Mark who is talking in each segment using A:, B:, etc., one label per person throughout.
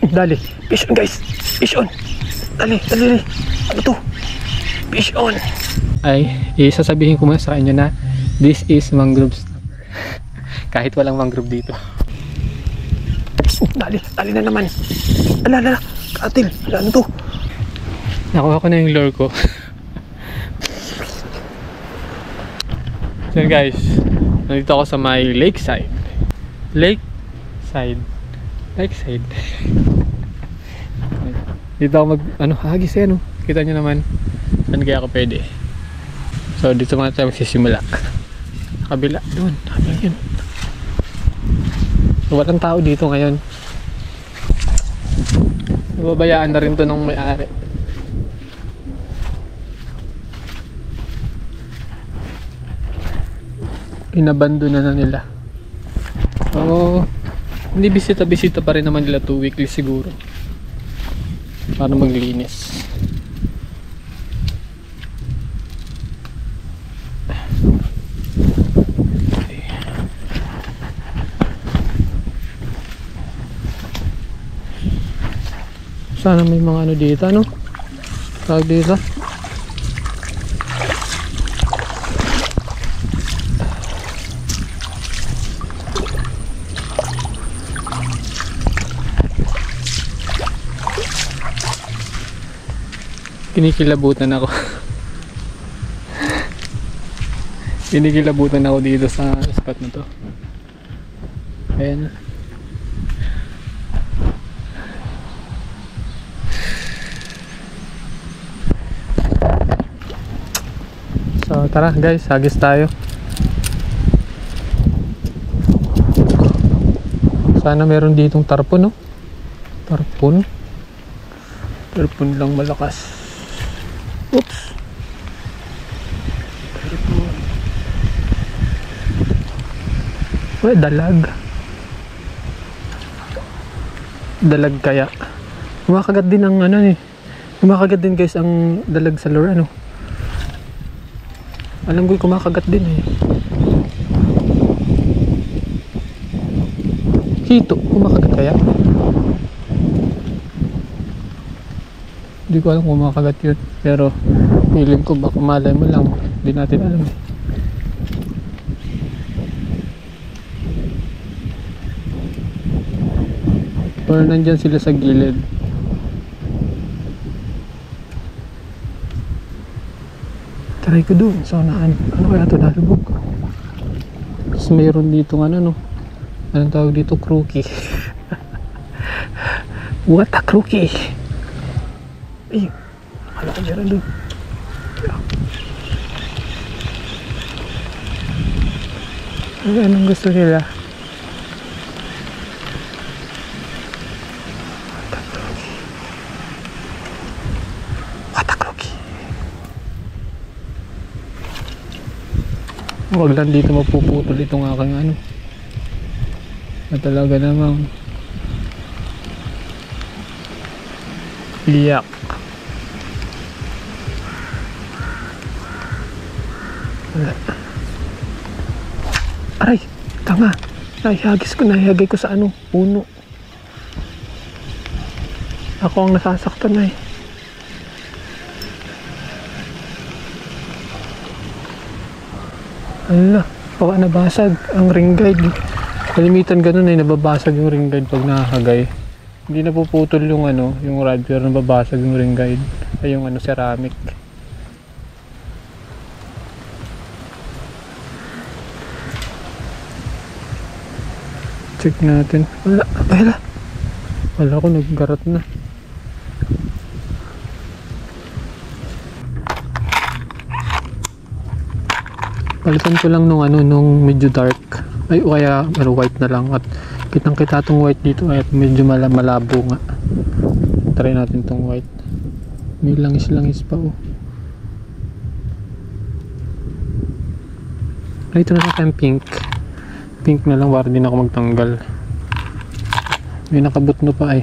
A: Dali. Fish on guys. Fish on. Dali. Ano to? Fish on. Ay, isasabihin ko muna sa inyo na this is mangrove snapper. Kahit walang mangrove dito. Dali na naman. Ala. Katil. Ano to? Nakuha ko na yung lure ko. So guys, nandito ako sa may lakeside. Dito ako hagis yan, kita nyo naman saan kaya ako pwede. So dito muna tayo magsisimula. Kabila, doon, yun. So, walang tao dito ngayon. Nababayaan na rin to ng may-ari. Inabando na nila. So hindi bisita pa rin naman nila 2 weekly siguro para maglinis. Sana may mga dito, tawag dito. Kinikilabutan ako. Kinikilabutan ako dito sa spot na to. Ayan. So tara guys, hagis tayo. Sana meron ditong tarpon, Tarpon lang malakas. Oops. Uy, dalag kaya. Kumakagat din ang kumakagat din guys ang dalag sa lure, alam ko kumakagat din Hito, kumakagat kaya? Hindi ko alam kung kumakagat yun, pero feeling ko baka malay mo lang, hindi natin alam or nandyan sila sa gilid. Try ko doon sa unahan. Ano kaya ito nalubog? Tapos mayroon dito anong tawag dito? Crookie. What a crookie! Ay, akala ko dyan doon. Anong gusto nila? What a crookie! Huwag lang dito mapuputol itong aking na talaga namang liyak. Aray, tanga. Nahihagay ko sa puno. Ako ang nasasaktan na Ala, baka nabasag ang ring guide. Kalimitan ganun nababasag yung ring guide pag nakakagay. Hindi napuputol yung yung rod pero nababasag yung ring guide. Ay yung ceramic. Check natin. Wala ko naggarat na. Palitan ko lang nung medyo dark. Ay, kaya white na lang. At kitang-kita tong white dito at medyo malabo nga. Try natin tong white. May langis-langis pa Ay, ito na sa akin pink. Pink na lang para din ako magtanggal. May nakabutno pa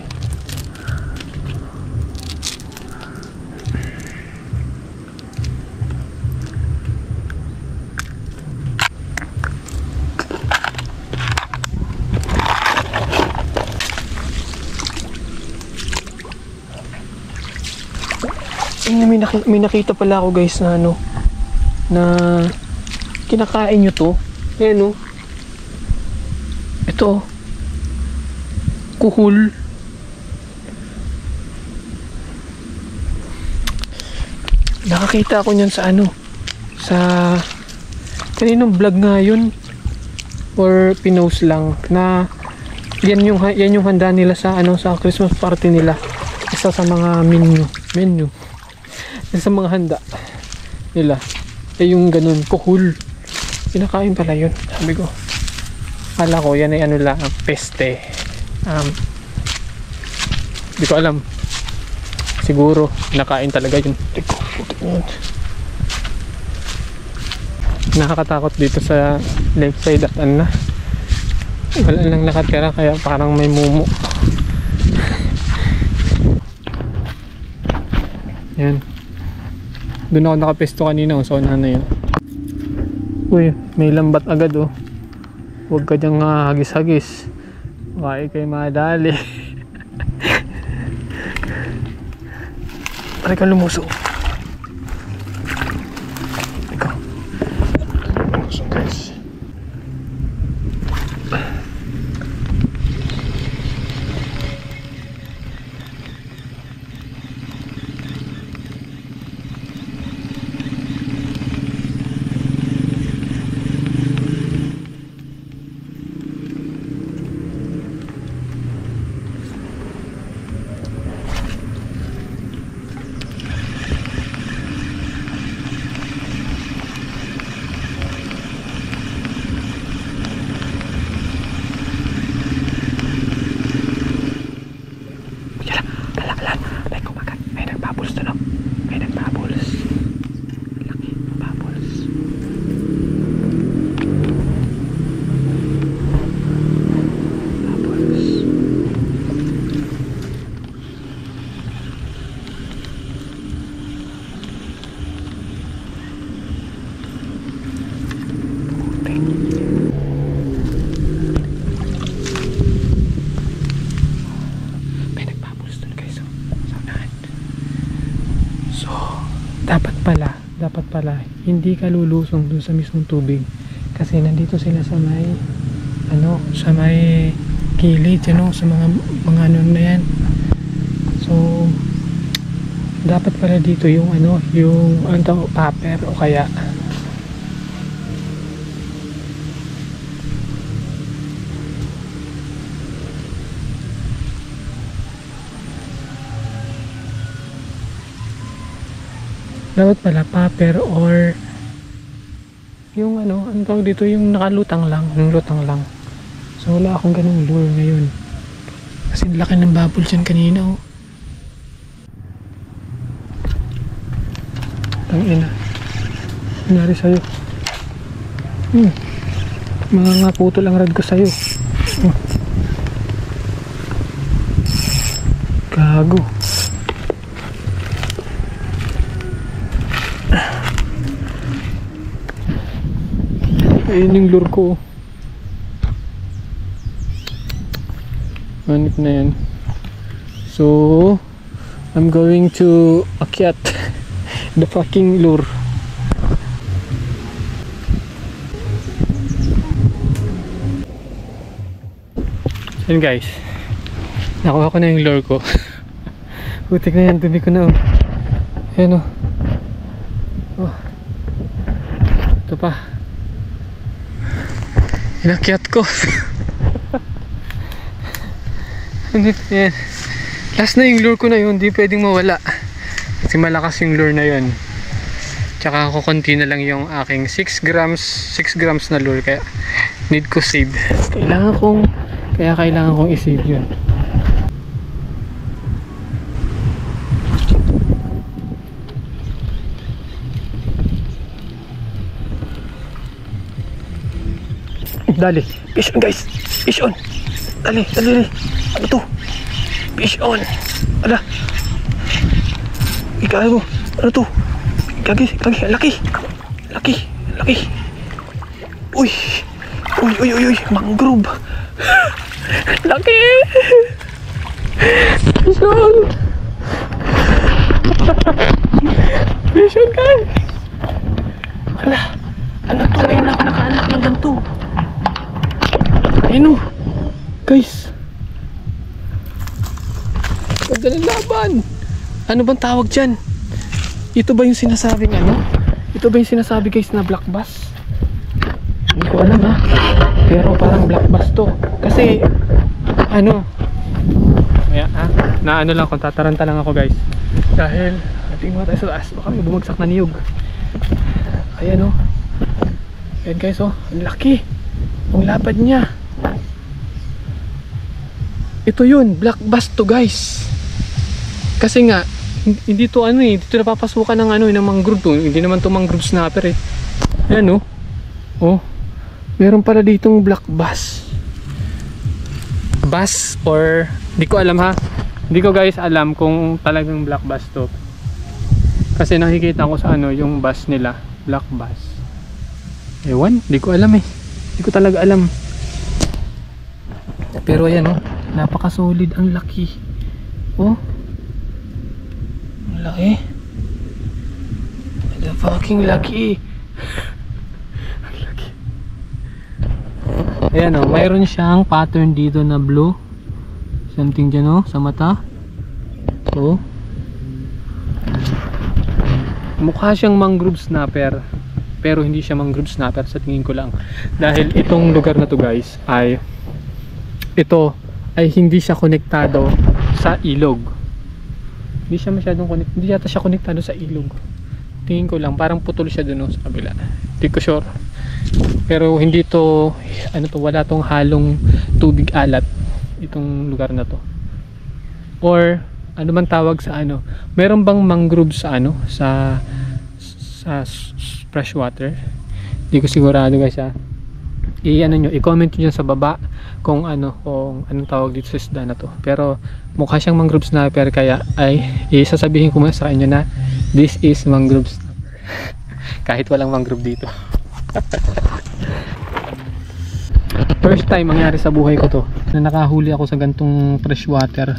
A: May nakita pala ako guys na ano, na kinakain nyo to. Ayan o. Ito. Kuhul. Nakakita ako niyan sa ano, sa kaninong vlog nga yun or pinost lang na yan yung handa nila sa ano, sa Christmas party nila. Isa sa mga menu sa mga handa nila yung ganun, kuhul. Kinakain pala yun. Sabi ko, akala ko yan ay ano lang, peste. Hindi ko alam, siguro kinakain talaga yun. Nakakatakot dito sa lakeside at ano na, wala lang nakatira kaya parang may mumu. Yan, doon ako nakapesto kanina, so na yun. Uy, may lambat agad oh. Huwag ka dyang hagis-hagis, baka kayo madali. Pare ka lumuso. Ikaw lumuso guys. Dapat pala hindi ka lulusong dun sa mismong tubig kasi nandito sila sa may ano, sa may kilid, ano, sa mga ano na yan. So dapat pala dito yung ano, yung ano, paper o kaya dapat pala paper or yung ano, ang tawag dito, yung nakalutang lang, yung lutang lang. So wala akong ganung lure ngayon kasi laki ng bubbles yan kanina oh. Tangina, nangyari sa'yo? Mga nga putol ang rad ko sa'yo. Gago. Ayun yung lure ko. Manip na yan. So I'm going to akyat the fucking lure. Yan guys, nakuha ko na yung lure ko. Putik na yan, dumi ko na oh. Ayan oh. Oh, ito pa, inakyat ko. Yan. Last na yung lure ko na yun, di pwedeng mawala kasi malakas yung lure na yun. Tsaka ako konti na lang yung aking 6 grams na lure, kaya need ko save. Kailangan kong i-save yun. Dali, fish on guys, fish on. Dali. Ano to? Fish on. Ala. Ikaw mo. Ano to? Kagi, laki. Uy, mangrove. Laki. Fish on. Vision guys! Ala, ano to? Ngayon ako nakaanak ng ganito. Ayun o. Guys. Magaling laban. Ano bang tawag dyan? Ito ba yung sinasabing ano? Ito ba yung sinasabi guys na black bass? Hindi ko alam ha. Pero parang black bass to. Kasi ano? Kaya ha? Na ano lang kung tataranta lang ako guys. Dahil tingin mo tayo sa taas. Baka may bumagsak na niyog. Ayan o. Ayan guys o. Ang laki. Ang lapad niya. Ito yun. Black bass to guys. Kasi nga hindi to ano eh. Dito napapasukan ng ano ng mangrove to. Hindi naman to mangrove snapper eh. Ayan o. Oh. Meron pala ditong black bass. Bass or hindi ko alam ha. Hindi ko guys alam kung talagang black bass to. Kasi nakikita ko sa ano yung bass nila, black bass. Ewan, hindi ko alam eh. Hindi ko talaga alam. Pero ayan oh, napaka-solid, ang laki. Oh. Ang laki. The fucking laki. Ang laki. Ayan oh, mayroon siyang pattern dito na blue. Something dyan oh, sa mata. Oh. Mukha siyang mangrove snapper. Pero hindi siya mangrove snapper sa tingin ko lang. Dahil itong lugar na to guys ay ito ay hindi siya konektado sa ilog. Hindi siya masyadong hindi yata siya konektado sa ilog. Tingin ko lang parang putol siya dun sa kabila. Hindi ko sure. Pero hindi to ano to, wala tong halong tubig alat itong lugar na to. Or ano man tawag sa ano, meron bang mangrove sa ano sa fresh water? Hindi ko sigurado guys ha. I-ano nyo, i-comment nyo dyan sa baba kung ano, kung anong tawag dito sa isda na to. Pero mukha siyang mangrove snapper, kaya ay isasabihin ko muna sa inyo na this is mangrove snapper. Kahit walang mangrove dito. First time mangyari sa buhay ko to na nakahuli ako sa gantong fresh water.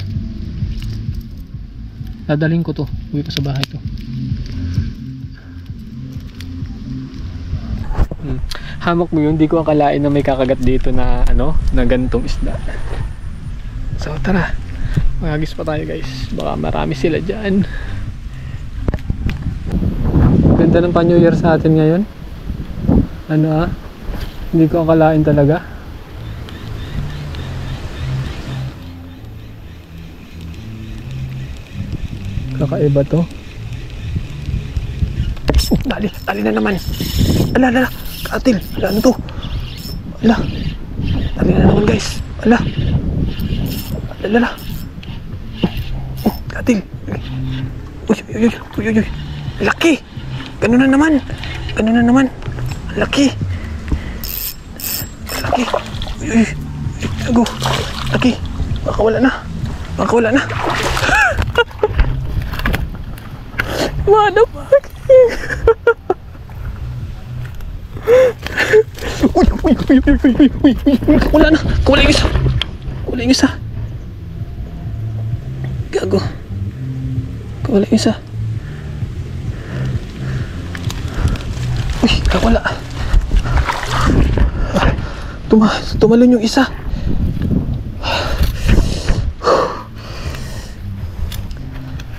A: Dadaling ko to, uwi ko sa bahay to. Hamok mo yun, hindi ko akalain na may kakagat dito na ano, na gantong isda. So tara, magagis pa tayo guys, baka marami sila dyan. Ganda ng pa-New Year sa atin ngayon. Ano ah, hindi ko akalain talaga. Kakaiba to. Dali, dali na naman. Ala, katil, ano to? Ala, dali na naman guys. Ala, katil. Uy, laki. Ganun na naman. Laki. Uy, ago. Laki. Baka wala na. What the fuck? Uy. Wala na. Wala yung isa. Gago. Wala yung isa. Uy, wala. Tumalon yung isa.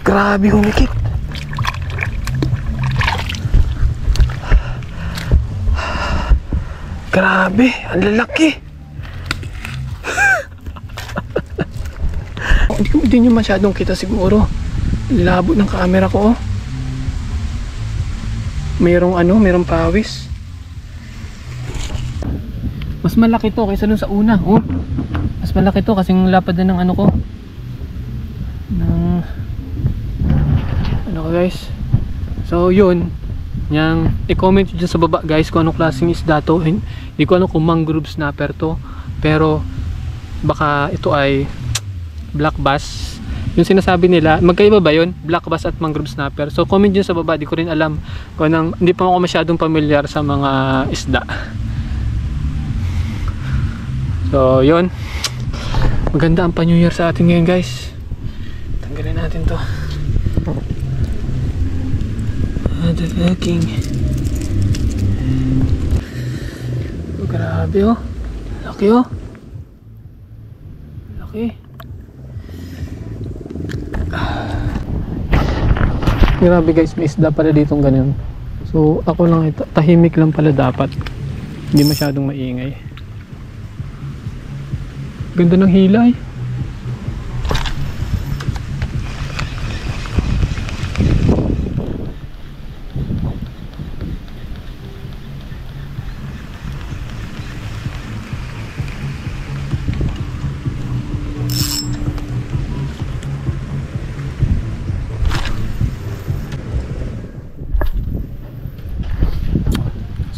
A: Grabe humikit. Grabe, ang lalaki. Hindi nyo masyadong kita siguro. Labo ng camera ko. Mayroong pawis. Mas malaki to kaysa dun sa una. Oh. Mas malaki to kasing lapad na ng ano ko. Ano ko guys. So yun. Yang i-comment nyo dyan sa baba guys kung anong klaseng isda to. Hindi ko alam kung mangrove snapper to, pero baka ito ay black bass. Yung sinasabi nila, magkaiba ba yun? Black bass at mangrove snapper. So comment dyan sa baba, di ko rin alam kung anong, hindi pa ako masyadong familiar sa mga isda. So yun, maganda ang pa-New Year sa atin ngayon guys. Tanggalin natin to. Motherfucking. Oh, grabe oh. Laki oh. Laki. Grabe guys, may isda pala ditong ganyan. So ako lang, tahimik lang pala dapat. Hindi masyadong maingay. Ganda ng hilay.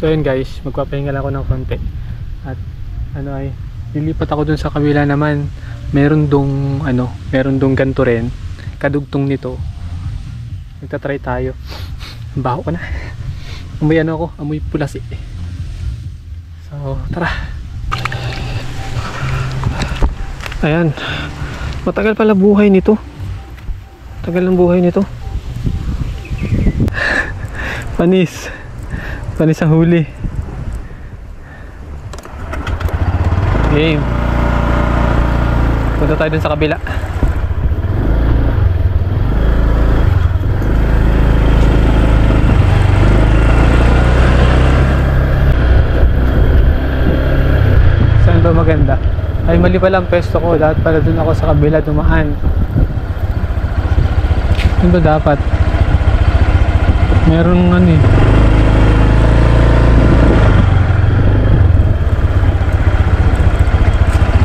A: So yun guys, magpapahinga lang ako ng konti. At ano ay, lilipat ako dun sa kabila naman. Meron dong ganito rin. Kadugtong nito. Magta-try tayo. Baho ka na. Amoy ano ako, amoy pulasi. So tara. Ayan. Matagal pala buhay nito. Tagal ng buhay nito. Panis. Panis ang huli. Game. Punta tayo dun sa kabila. Saan ba maganda? Ay, mali pala ang pesto ko. Dapat pala dun ako sa kabila dumaan. Saan ba dapat? Meron ano eh.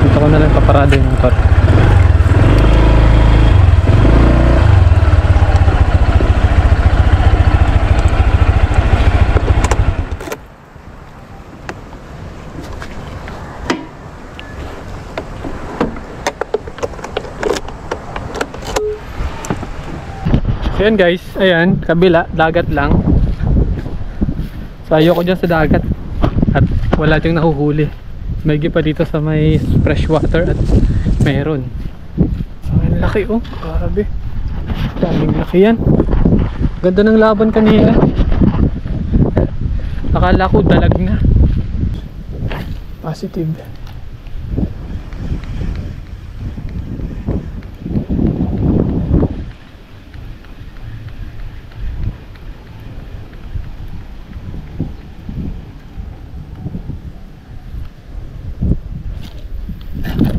A: Dito ko na lang paparado yung motor. So yan guys, ayan, kabila, dagat lang. So ayoko dyan sa dagat. At wala diyang nahuhuli. May pa dito sa may fresh water at meron. So ang laki oh, grabe. Daming laki yan. Ganda ng laban kanina. Akala ko dalag na. Positive.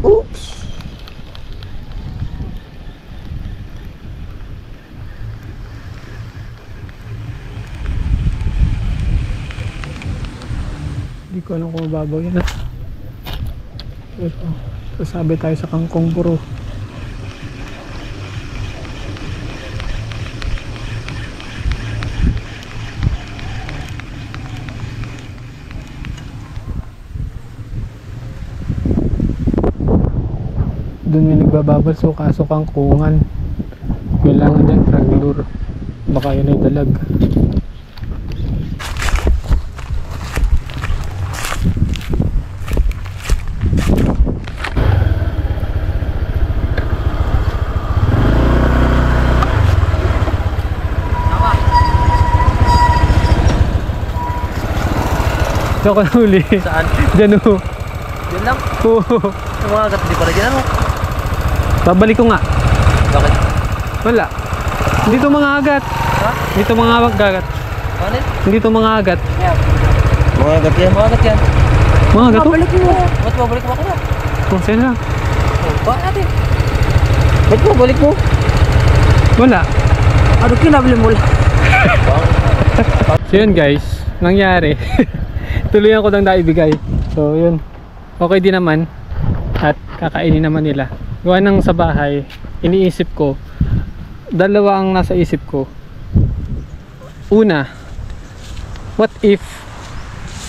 A: Oops. Hindi ko alam kung mababaw yan. Pero sasabi tayo sa kangkong puro. Doon may nagbababal, so kaso kangkungan. Kailangan dyan frag-lure. Baka yun ay dalag. Saan ko nahuli?
B: Saan?
A: Diyan o.
B: Diyan lang?
A: Oo.
B: Ang mga agat, hindi pa rin yan ano?
A: Babalik ko nga.
B: Bakit?
A: Wala. Hindi to mga agat.
B: Ha?
A: Hindi to mga agat.
B: Bakit?
A: Hindi to mga agat.
B: Mga agat yan, mga agat yan.
A: Mga agat to?
B: Babalik mo. Ba't babalik mo ako na?
A: Kung saan lang.
B: Bakit natin? Ba't babalik mo?
A: Wala.
B: Ano kinabili mo lang?
A: So yun guys, nangyari. Tuluyan ko lang naibigay. So yun. Okay din naman. At kakainin naman nila. Gawa ng sa bahay, iniisip ko, dalawa ang nasa isip ko. Una, what if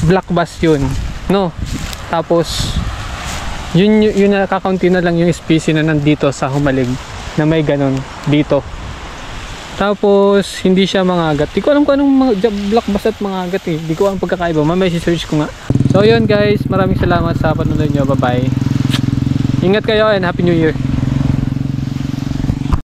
A: black bass yun, no? Tapos yun nakakaunti na lang yung species na nandito sa Humalig na may ganon dito. Tapos hindi siya mangagat. Di ko alam kung anong black bass at mangagat eh. Di ko alam pagkakaiba. Mamaya si-search ko nga. So yun guys, maraming salamat sa panonood nyo. Bye bye. Ingat kayo and Happy New Year.